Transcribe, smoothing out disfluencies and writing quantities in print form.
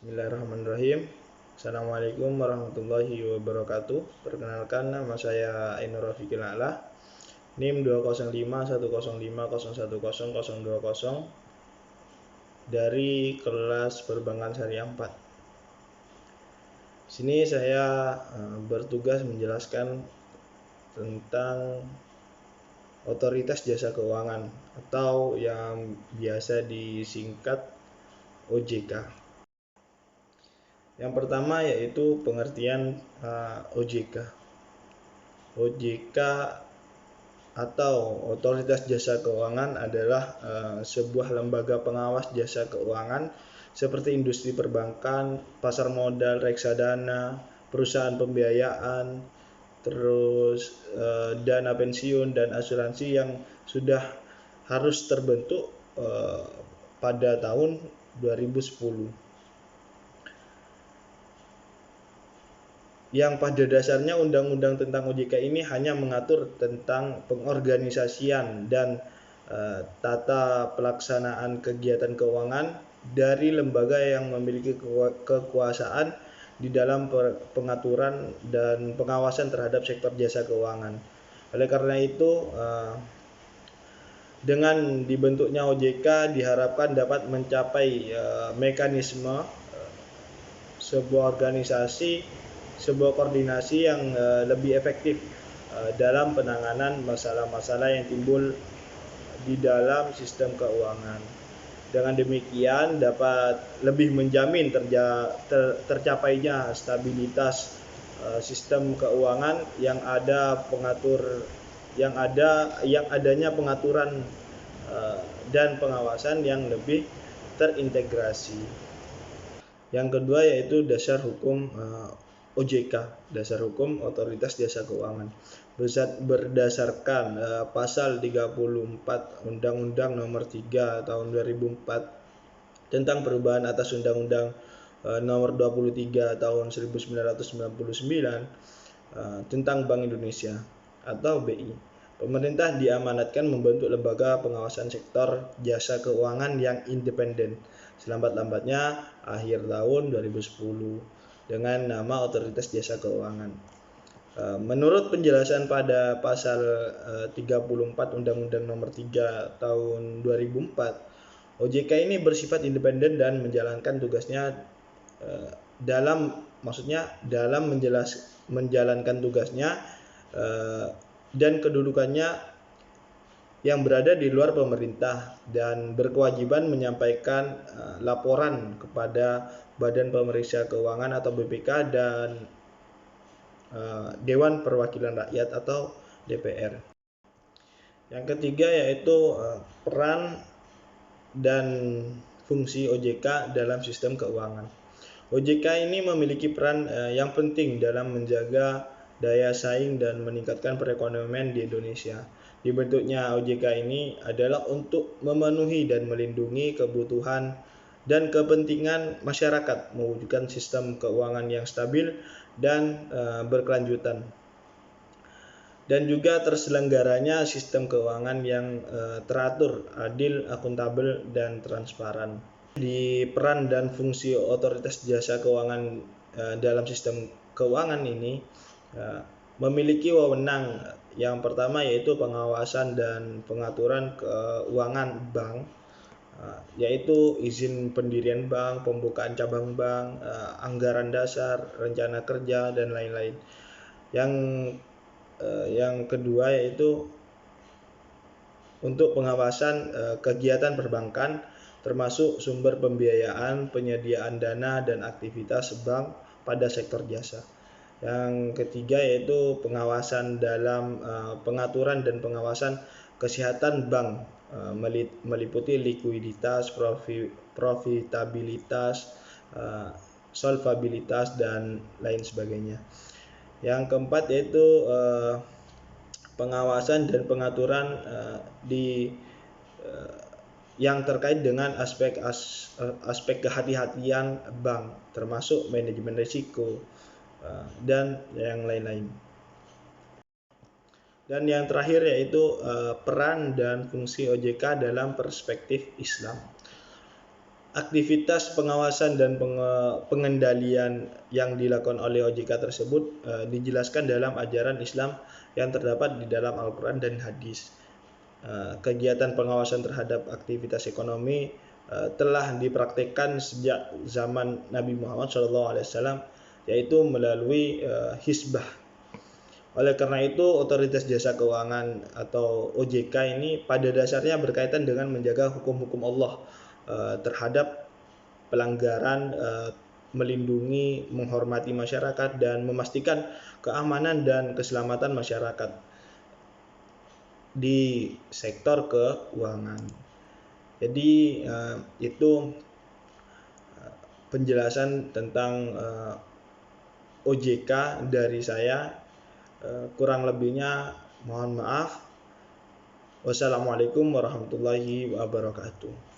Bismillahirrahmanirrahim. Assalamualaikum warahmatullahi wabarakatuh. Perkenalkan, nama saya Ainur Rafiqil A'la, NIM 20510505020 dari kelas Perbankan Syariah 4. Sini saya bertugas menjelaskan tentang Otoritas Jasa Keuangan atau yang biasa disingkat OJK. Yang pertama yaitu pengertian OJK. OJK atau Otoritas Jasa Keuangan adalah sebuah lembaga pengawas jasa keuangan seperti industri perbankan, pasar modal, reksadana, perusahaan pembiayaan, terus dana pensiun dan asuransi yang sudah harus terbentuk pada tahun 2010. Yang pada dasarnya undang-undang tentang OJK ini hanya mengatur tentang pengorganisasian dan tata pelaksanaan kegiatan keuangan dari lembaga yang memiliki kekuasaan di dalam pengaturan dan pengawasan terhadap sektor jasa keuangan. Oleh karena itu, dengan dibentuknya OJK diharapkan dapat mencapai mekanisme sebuah organisasi, sebuah koordinasi yang lebih efektif dalam penanganan masalah-masalah yang timbul di dalam sistem keuangan. Dengan demikian dapat lebih menjamin tercapainya stabilitas sistem keuangan yang adanya pengaturan dan pengawasan yang lebih terintegrasi. Yang kedua yaitu dasar hukum OJK, dasar hukum Otoritas Jasa Keuangan. Berdasarkan pasal 34 Undang-Undang Nomor 3 Tahun 2004 tentang perubahan atas Undang-Undang Nomor 23 Tahun 1999 tentang Bank Indonesia atau BI. Pemerintah diamanatkan membentuk lembaga pengawasan sektor jasa keuangan yang independen selambat-lambatnya akhir tahun 2010 dengan nama Otoritas Jasa Keuangan. Menurut penjelasan pada pasal 34 Undang-Undang Nomor 3 Tahun 2004, OJK ini bersifat independen dan menjalankan tugasnya dalam menjalankan tugasnya dan kedudukannya yang berada di luar pemerintah dan berkewajiban menyampaikan laporan kepada Badan Pemeriksa Keuangan atau BPK dan Dewan Perwakilan Rakyat atau DPR. Yang ketiga yaitu peran dan fungsi OJK dalam sistem keuangan. OJK ini memiliki peran yang penting dalam menjaga daya saing dan meningkatkan perekonomian di Indonesia. Dibentuknya OJK ini adalah untuk memenuhi dan melindungi kebutuhan dan kepentingan masyarakat, mewujudkan sistem keuangan yang stabil dan berkelanjutan, dan juga terselenggaranya sistem keuangan yang teratur, adil, akuntabel, dan transparan. Di peran dan fungsi Otoritas Jasa Keuangan dalam sistem keuangan ini memiliki wewenang yang pertama yaitu pengawasan dan pengaturan keuangan bank, yaitu izin pendirian bank, pembukaan cabang bank, anggaran dasar, rencana kerja, dan lain-lain. Yang kedua yaitu untuk pengawasan kegiatan perbankan termasuk sumber pembiayaan, penyediaan dana, dan aktivitas bank pada sektor jasa. Yang ketiga yaitu pengawasan dalam pengaturan dan pengawasan kesehatan bank, meliputi likuiditas, profitabilitas, solvabilitas, dan lain sebagainya. Yang keempat yaitu pengawasan dan pengaturan yang terkait dengan aspek kehati-hatian bank, termasuk manajemen risiko dan yang lain-lain. Dan yang terakhir yaitu peran dan fungsi OJK dalam perspektif Islam. aktivitas pengawasan dan pengendalian yang dilakukan oleh OJK tersebut dijelaskan dalam ajaran Islam yang terdapat di dalam Al-Quran dan hadis. Kegiatan pengawasan terhadap aktivitas ekonomi telah dipraktikkan sejak zaman Nabi Muhammad SAW, yaitu melalui hisbah. Oleh karena itu, Otoritas Jasa Keuangan atau OJK ini pada dasarnya berkaitan dengan menjaga hukum-hukum Allah terhadap pelanggaran, melindungi, menghormati masyarakat, dan memastikan keamanan dan keselamatan masyarakat di sektor keuangan. Jadi itu penjelasan tentang OJK dari saya. Kurang lebihnya mohon maaf. Wassalamualaikum warahmatullahi wabarakatuh.